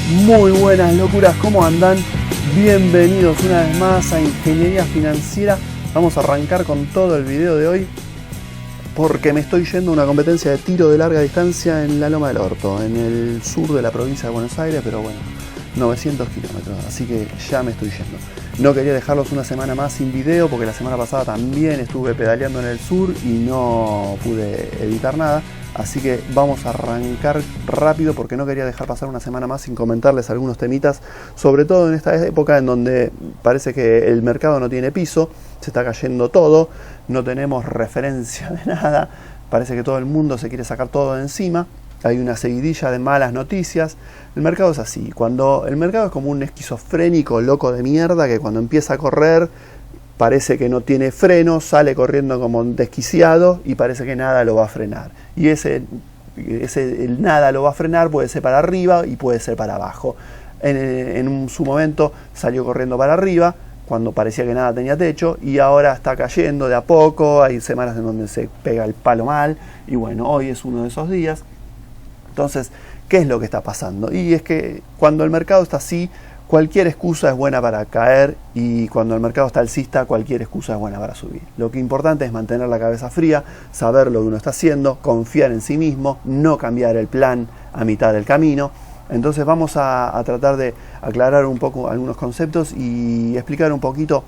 Muy buenas locuras, ¿cómo andan? Bienvenidos una vez más a Ingeniería Financiera. Vamos a arrancar con todo el video de hoy porque me estoy yendo a una competencia de tiro de larga distancia en la Loma del Orto, en el sur de la provincia de Buenos Aires, pero bueno, 900 kilómetros, así que ya me estoy yendo. No quería dejarlos una semana más sin video porque la semana pasada también estuve pedaleando en el sur y no pude editar nada. Así que vamos a arrancar rápido porque no quería dejar pasar una semana más sin comentarles algunos temitas, sobre todo en esta época en donde parece que el mercado no tiene piso, se está cayendo todo, no tenemos referencia de nada, parece que todo el mundo se quiere sacar todo de encima, hay una seguidilla de malas noticias. El mercado es así, cuando el mercado es como un esquizofrénico loco de mierda que cuando empieza a correr parece que no tiene freno, sale corriendo como un desquiciado y parece que nada lo va a frenar. Y el nada lo va a frenar puede ser para arriba y puede ser para abajo. En su momento salió corriendo para arriba, cuando parecía que nada tenía techo, y ahora está cayendo de a poco, hay semanas en donde se pega el palo mal, y bueno, hoy es uno de esos días. Entonces, ¿qué es lo que está pasando? Y es que cuando el mercado está así, cualquier excusa es buena para caer, y cuando el mercado está alcista, cualquier excusa es buena para subir. Lo que es importante es mantener la cabeza fría, saber lo que uno está haciendo, confiar en sí mismo, no cambiar el plan a mitad del camino. Entonces vamos a tratar de aclarar un poco algunos conceptos y explicar un poquito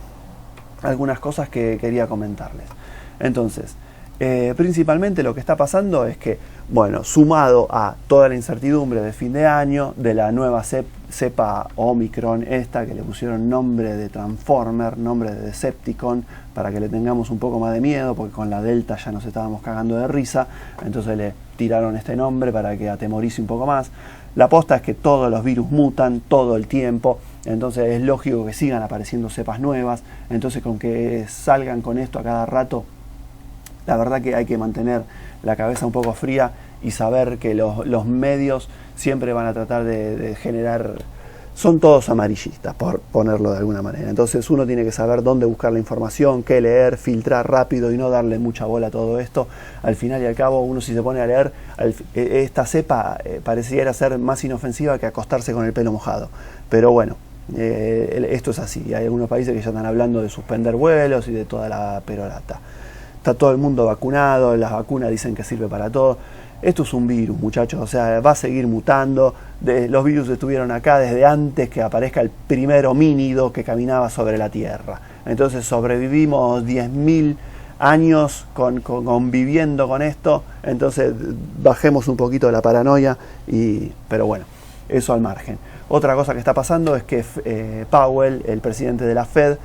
algunas cosas que quería comentarles. Entonces, principalmente lo que está pasando es que, bueno, sumado a toda la incertidumbre de fin de año, de la nueva cepa Omicron esta, que le pusieron nombre de Transformer, nombre de Decepticon, para que le tengamos un poco más de miedo, porque con la Delta ya nos estábamos cagando de risa, entonces le tiraron este nombre para que atemorice un poco más. La posta es que todos los virus mutan todo el tiempo, entonces es lógico que sigan apareciendo cepas nuevas, entonces con que salgan con esto a cada rato, la verdad que hay que mantener la cabeza un poco fría y saber que los medios siempre van a tratar de generar, son todos amarillistas, por ponerlo de alguna manera. Entonces uno tiene que saber dónde buscar la información, qué leer, filtrar rápido y no darle mucha bola a todo esto. Al final y al cabo, uno si se pone a leer, esta cepa pareciera ser más inofensiva que acostarse con el pelo mojado. Pero bueno, esto es así. Hay algunos países que ya están hablando de suspender vuelos y de toda la perorata. Está todo el mundo vacunado, las vacunas dicen que sirve para todo. Esto es un virus, muchachos, o sea, va a seguir mutando. Los virus estuvieron acá desde antes que aparezca el primer homínido que caminaba sobre la Tierra. Entonces sobrevivimos 10.000 años conviviendo con esto, entonces bajemos un poquito la paranoia, pero bueno, eso al margen. Otra cosa que está pasando es que Powell, el presidente de la Fed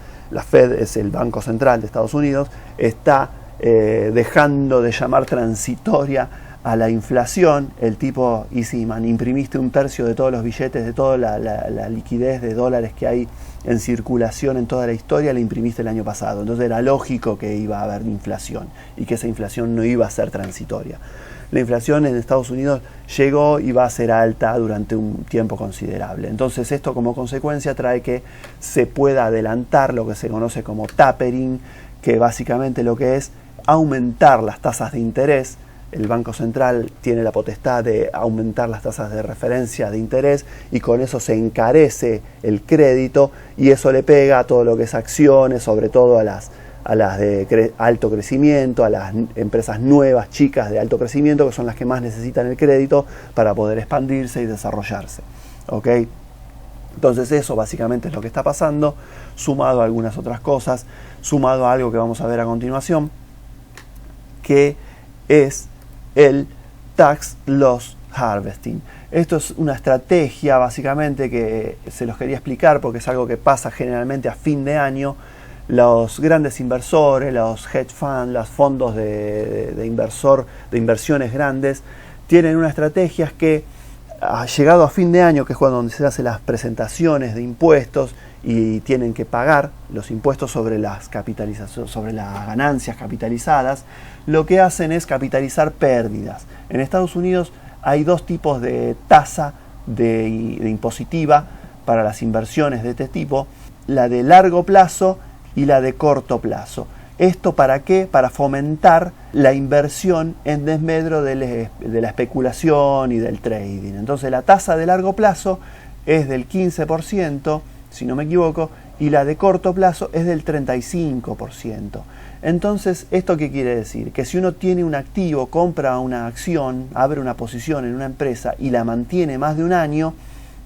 es el Banco Central de Estados Unidos, está dejando de llamar transitoria a la inflación. El tipo, Easy Man, imprimiste 1/3 de todos los billetes, de toda la liquidez de dólares que hay en circulación en toda la historia, la imprimiste el año pasado. Entonces era lógico que iba a haber inflación y que esa inflación no iba a ser transitoria. La inflación en Estados Unidos llegó y va a ser alta durante un tiempo considerable. Entonces esto como consecuencia trae que se pueda adelantar lo que se conoce como tapering, que básicamente lo que es aumentar las tasas de interés. El Banco Central tiene la potestad de aumentar las tasas de referencia de interés y con eso se encarece el crédito y eso le pega a todo lo que es acciones, sobre todo a las de alto crecimiento, a las empresas nuevas, chicas de alto crecimiento, que son las que más necesitan el crédito para poder expandirse y desarrollarse. ¿Ok? Entonces eso básicamente es lo que está pasando, sumado a algunas otras cosas, sumado a algo que vamos a ver a continuación, que es el Tax Loss Harvesting. Esto es una estrategia básicamente que se los quería explicar porque es algo que pasa generalmente a fin de año. Los grandes inversores, los hedge funds, los fondos de inversiones grandes, tienen unas estrategias que, llegado a fin de año, que es cuando se hacen las presentaciones de impuestos y tienen que pagar los impuestos sobre las ganancias capitalizadas, lo que hacen es capitalizar pérdidas. En Estados Unidos hay dos tipos de tasa de impositiva para las inversiones de este tipo, la de largo plazo y la de corto plazo. ¿Esto para qué? Para fomentar la inversión en desmedro de la especulación y del trading. Entonces la tasa de largo plazo es del 15%, si no me equivoco, y la de corto plazo es del 35%. Entonces, ¿esto qué quiere decir? Que si uno tiene un activo, compra una acción, abre una posición en una empresa y la mantiene más de un año,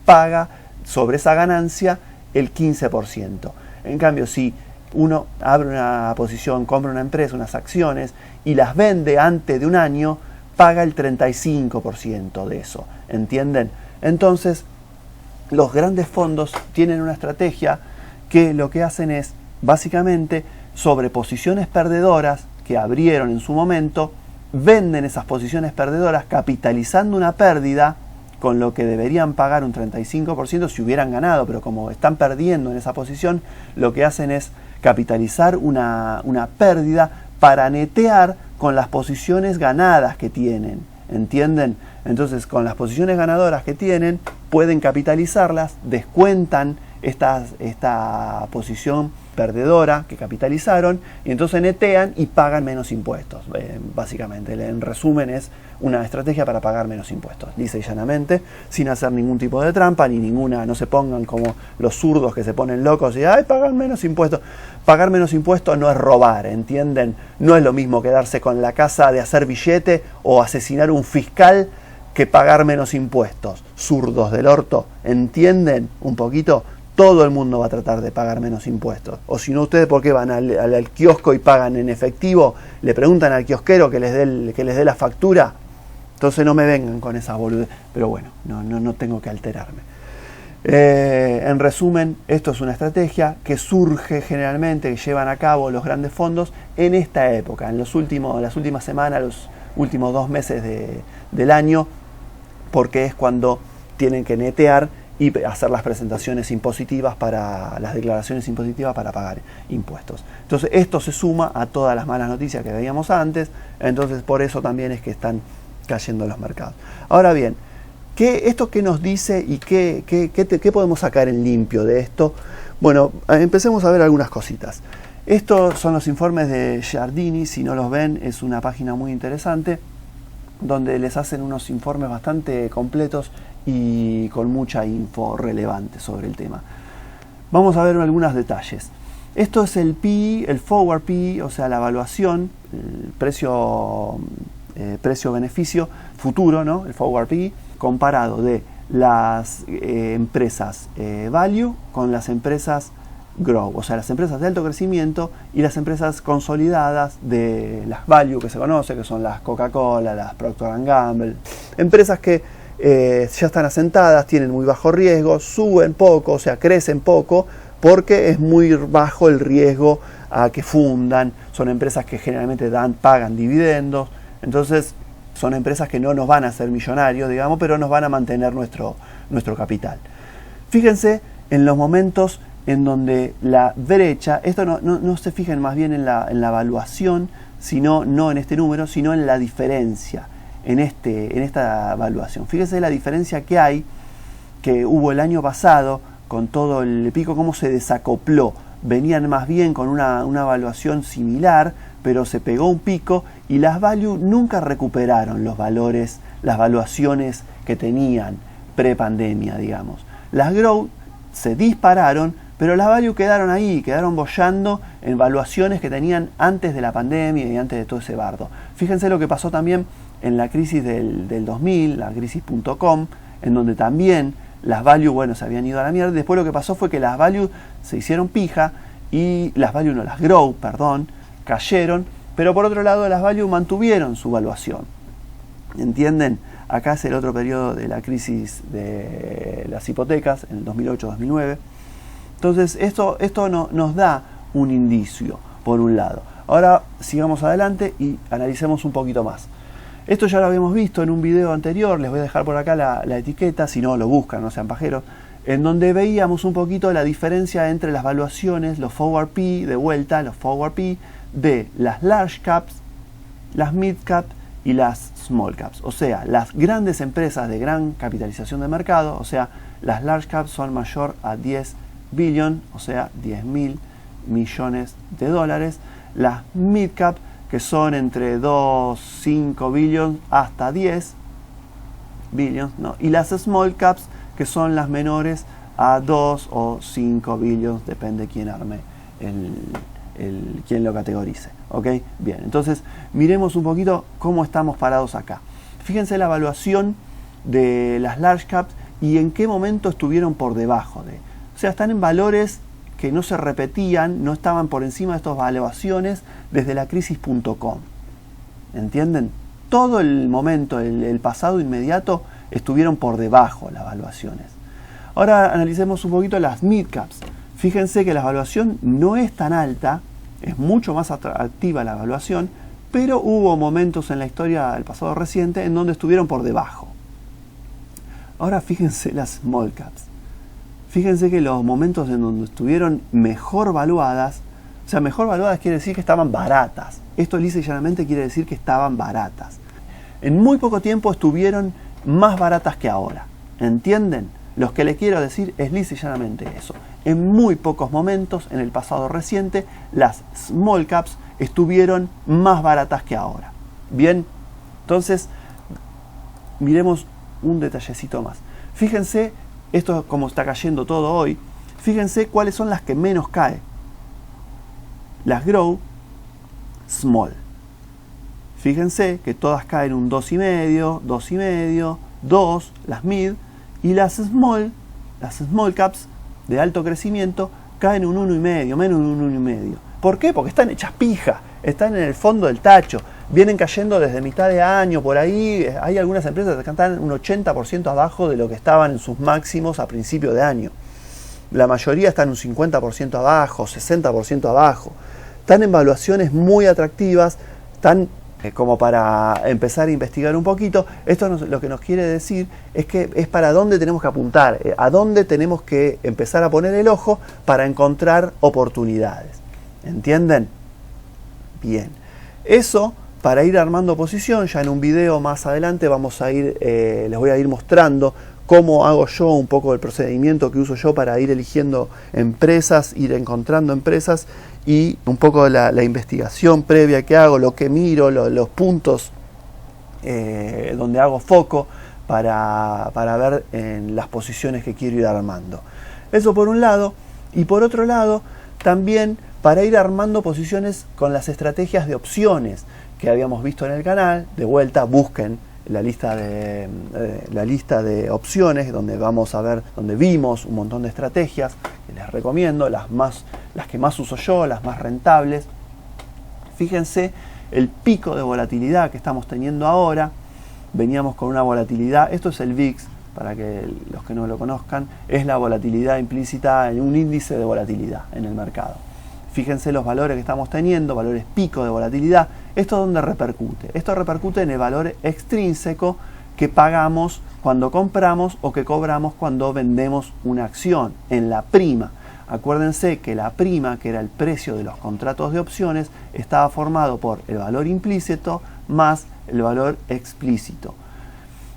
paga sobre esa ganancia el 15%. En cambio, si uno abre una posición, compra una empresa, unas acciones y las vende antes de un año, paga el 35% de eso. ¿Entienden? Entonces, los grandes fondos tienen una estrategia que lo que hacen es, básicamente, sobre posiciones perdedoras que abrieron en su momento, venden esas posiciones perdedoras capitalizando una pérdida, con lo que deberían pagar un 35% si hubieran ganado, pero como están perdiendo en esa posición, lo que hacen es capitalizar una pérdida para netear con las posiciones ganadas que tienen. ¿Entienden? Entonces, con las posiciones ganadoras que tienen, pueden capitalizarlas, descuentan esta posición perdedora que capitalizaron y entonces netean y pagan menos impuestos. Básicamente, en resumen, es una estrategia para pagar menos impuestos, lisa y llanamente, sin hacer ningún tipo de trampa ni ninguna. No se pongan como los zurdos que se ponen locos y ¡ay, pagan menos impuestos! Pagar menos impuestos no es robar, ¿entienden? No es lo mismo quedarse con la casa de hacer billete o asesinar un fiscal que pagar menos impuestos. Zurdos del orto, ¿entienden un poquito? Todo el mundo va a tratar de pagar menos impuestos. O si no, ustedes, ¿por qué van al kiosco y pagan en efectivo? Le preguntan al kiosquero que les dé la factura. Entonces no me vengan con esa boludez. Pero bueno, no tengo que alterarme. En resumen, esto es una estrategia que surge generalmente, que llevan a cabo los grandes fondos en esta época, en las últimas semanas, los últimos 2 meses del año, porque es cuando tienen que netear y hacer las presentaciones impositivas las declaraciones impositivas para pagar impuestos. Entonces esto se suma a todas las malas noticias que veíamos antes, entonces por eso también es que están cayendo los mercados. Ahora bien, ¿esto qué nos dice y qué podemos sacar en limpio de esto? Bueno, empecemos a ver algunas cositas. Estos son los informes de Giardini, si no los ven es una página muy interesante, donde les hacen unos informes bastante completos y con mucha info relevante sobre el tema. Vamos a ver algunos detalles. Esto es el PE, el Forward PE, o sea, la evaluación, el precio-beneficio futuro, ¿no? El Forward PE, comparado de las empresas Value con las empresas Grow, o sea, las empresas de alto crecimiento y las empresas consolidadas de las Value que se conoce, que son las Coca-Cola, las Procter & Gamble, empresas que ya están asentadas, tienen muy bajo riesgo, suben poco, o sea, crecen poco, porque es muy bajo el riesgo a que fundan, son empresas que generalmente pagan dividendos, entonces son empresas que no nos van a hacer millonarios, digamos, pero nos van a mantener nuestro capital. Fíjense en los momentos en donde la brecha, esto no se fijen más bien en la evaluación, sino no en este número, sino en la diferencia, en esta evaluación. Fíjense la diferencia que hubo el año pasado con todo el pico, cómo se desacopló. Venían más bien con una evaluación similar, pero se pegó un pico y las value nunca recuperaron los valores, las valuaciones que tenían pre-pandemia, digamos. Las growth se dispararon, pero las value quedaron ahí, quedaron boyando en valuaciones que tenían antes de la pandemia y antes de todo ese bardo. Fíjense lo que pasó también en la crisis del 2000, la crisis.com, en donde también las value, se habían ido a la mierda. Después lo que pasó fue que las value se hicieron pija y las grow, cayeron, pero por otro lado las value mantuvieron su valuación. ¿Entienden? Acá es el otro periodo de la crisis de las hipotecas, en el 2008-2009. Entonces esto nos da un indicio, por un lado. Ahora sigamos adelante y analicemos un poquito más. Esto ya lo habíamos visto en un video anterior, les voy a dejar por acá la etiqueta, si no lo buscan, no sean pajeros, en donde veíamos un poquito la diferencia entre las valuaciones, los Forward P, de vuelta, los Forward P, de las Large Caps, las Mid Caps y las Small Caps. O sea, las grandes empresas de gran capitalización de mercado, o sea, las Large Caps son mayor a 10 billion, o sea, 10.000 millones de dólares. Las Mid Cap, que son entre 2, 5 billion hasta 10 billions, ¿no? Y las Small Caps, que son las menores a 2 o 5 billions, depende quién arme quién lo categorice. ¿Ok? Bien, entonces miremos un poquito cómo estamos parados acá. Fíjense la evaluación de las large caps y en qué momento estuvieron por debajo de. O sea, están en valores que no se repetían, no estaban por encima de estas valuaciones desde la crisis.com. ¿Entienden? Todo el momento, el pasado inmediato, estuvieron por debajo las valuaciones. Ahora analicemos un poquito las mid caps. Fíjense que la evaluación no es tan alta, es mucho más atractiva la evaluación, pero hubo momentos en la historia del pasado reciente en donde estuvieron por debajo. Ahora fíjense las small caps. Fíjense que los momentos en donde estuvieron mejor valuadas, o sea, mejor valuadas quiere decir que estaban baratas. Esto lisa y llanamente quiere decir que estaban baratas. En muy poco tiempo estuvieron más baratas que ahora. ¿Entienden? Lo que les quiero decir es lisa y llanamente eso. En muy pocos momentos, en el pasado reciente, las small caps estuvieron más baratas que ahora. Bien, entonces, miremos un detallecito más. Fíjense, esto es como está cayendo todo hoy, fíjense cuáles son las que menos caen. Las grow, small. Fíjense que todas caen un 2,5, 2,5, 2, las mid, y las small caps de alto crecimiento caen un 1,5, menos un 1,5. ¿Por qué? Porque están hechas pija, están en el fondo del tacho, vienen cayendo desde mitad de año, por ahí hay algunas empresas que están un 80% abajo de lo que estaban en sus máximos a principio de año. La mayoría están un 50% abajo, 60% abajo. Están en valuaciones muy atractivas, están como para empezar a investigar un poquito. Esto lo que nos quiere decir es que es para dónde tenemos que apuntar, a dónde tenemos que empezar a poner el ojo para encontrar oportunidades. ¿Entienden? Bien. Eso para ir armando posición. Ya en un video más adelante vamos a ir, les voy a ir mostrando cómo hago yo un poco el procedimiento que uso yo para ir eligiendo empresas, ir encontrando empresas y un poco la investigación previa que hago, lo que miro, los puntos donde hago foco para ver en las posiciones que quiero ir armando. Eso por un lado. Y por otro lado, también para ir armando posiciones con las estrategias de opciones que habíamos visto en el canal. De vuelta, busquen la lista de opciones donde vamos a ver, donde vimos un montón de estrategias que les recomiendo, las que más uso yo, las más rentables. Fíjense el pico de volatilidad que estamos teniendo ahora. Veníamos con una volatilidad, esto es el VIX, para que los que no lo conozcan, es la volatilidad implícita en un índice de volatilidad en el mercado. Fíjense los valores que estamos teniendo, valores pico de volatilidad. ¿Esto dónde repercute? Esto repercute en el valor extrínseco que pagamos cuando compramos o que cobramos cuando vendemos una acción, en la prima. Acuérdense que la prima, que era el precio de los contratos de opciones, estaba formado por el valor implícito más el valor explícito.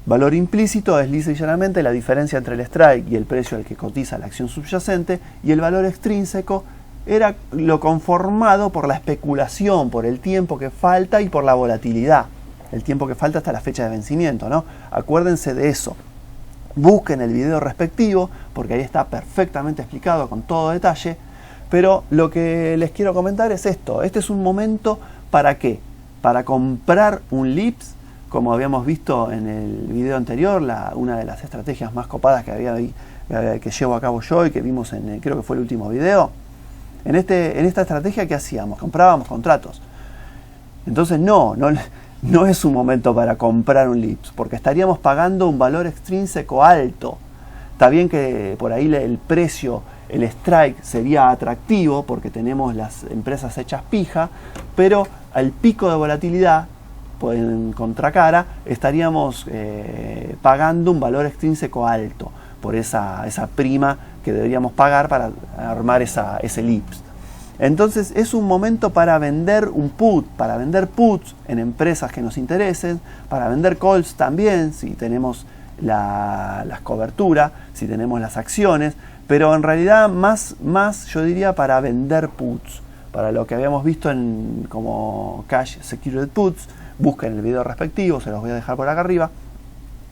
Valor implícito es lisa y llanamente la diferencia entre el strike y el precio al que cotiza la acción subyacente, y el valor extrínseco era lo conformado por la especulación, por el tiempo que falta y por la volatilidad. El tiempo que falta hasta la fecha de vencimiento, ¿no? Acuérdense de eso. Busquen el video respectivo porque ahí está perfectamente explicado con todo detalle. Pero lo que les quiero comentar es esto. Este es un momento ¿para qué? Para comprar un LIPS, como habíamos visto en el video anterior, una de las estrategias más copadas que llevo a cabo yo y que vimos creo que fue el último video. En esta estrategia, ¿qué hacíamos? Comprábamos contratos. Entonces no es un momento para comprar un LIPS, porque estaríamos pagando un valor extrínseco alto. Está bien que por ahí el precio, el strike sería atractivo, porque tenemos las empresas hechas pija, pero al pico de volatilidad, en contracara, estaríamos pagando un valor extrínseco alto por esa prima que deberíamos pagar para armar ese LIPS. Entonces es un momento para vender un put, para vender puts en empresas que nos interesen, para vender calls también, si tenemos las coberturas, si tenemos las acciones, pero en realidad más yo diría para vender puts, para lo que habíamos visto como Cash Secured Puts. Busquen el video respectivo, se los voy a dejar por acá arriba.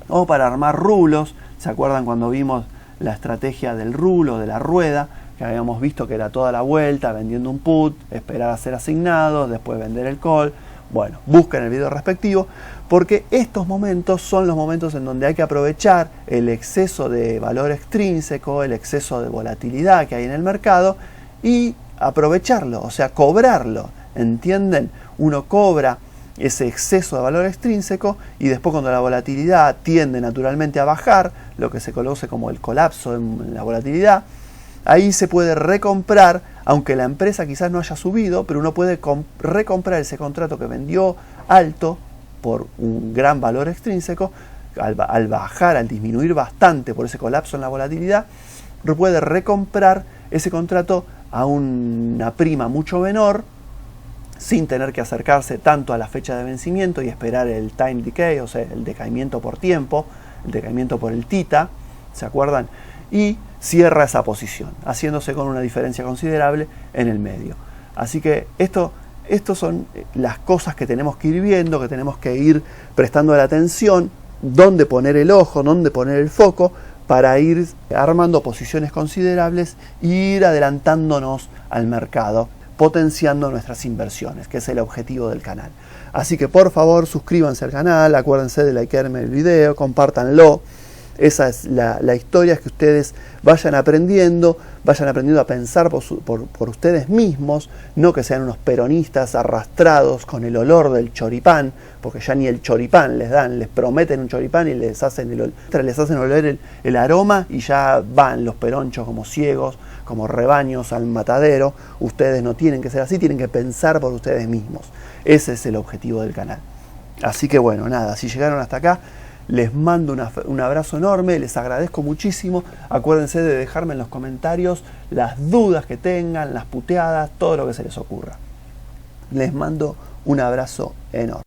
o para armar rulos. ¿Se acuerdan cuando vimos la estrategia del rulo, de la rueda? Que habíamos visto que era toda la vuelta, vendiendo un put, esperar a ser asignado, después vender el call. Bueno, busquen el video respectivo, porque estos momentos son los momentos en donde hay que aprovechar el exceso de valor extrínseco, el exceso de volatilidad que hay en el mercado y aprovecharlo, o sea, cobrarlo, ¿entienden? Uno cobra ese exceso de valor extrínseco y después, cuando la volatilidad tiende naturalmente a bajar, lo que se conoce como el colapso en la volatilidad, ahí se puede recomprar, aunque la empresa quizás no haya subido, pero uno puede recomprar ese contrato que vendió alto por un gran valor extrínseco. Al bajar, al disminuir bastante por ese colapso en la volatilidad, uno puede recomprar ese contrato a una prima mucho menor, sin tener que acercarse tanto a la fecha de vencimiento y esperar el time decay, o sea, el decaimiento por tiempo, el decaimiento por el tita, ¿se acuerdan? Y cierra esa posición, haciéndose con una diferencia considerable en el medio. Así que estos son las cosas que tenemos que ir viendo, que tenemos que ir prestando la atención, dónde poner el ojo, dónde poner el foco, para ir armando posiciones considerables e ir adelantándonos al mercado, potenciando nuestras inversiones, que es el objetivo del canal. Así que por favor suscríbanse al canal, acuérdense de likearme el video, compártanlo. Esa es la historia, es que ustedes vayan aprendiendo a pensar por ustedes mismos, no que sean unos peronistas arrastrados con el olor del choripán, porque ya ni el choripán les dan, les prometen un choripán y les hacen oler el aroma y ya van los peronchos como ciegos, como rebaños al matadero. Ustedes no tienen que ser así, tienen que pensar por ustedes mismos. Ese es el objetivo del canal. Así que bueno, nada, si llegaron hasta acá, les mando un abrazo enorme, les agradezco muchísimo. Acuérdense de dejarme en los comentarios las dudas que tengan, las puteadas, todo lo que se les ocurra. Les mando un abrazo enorme.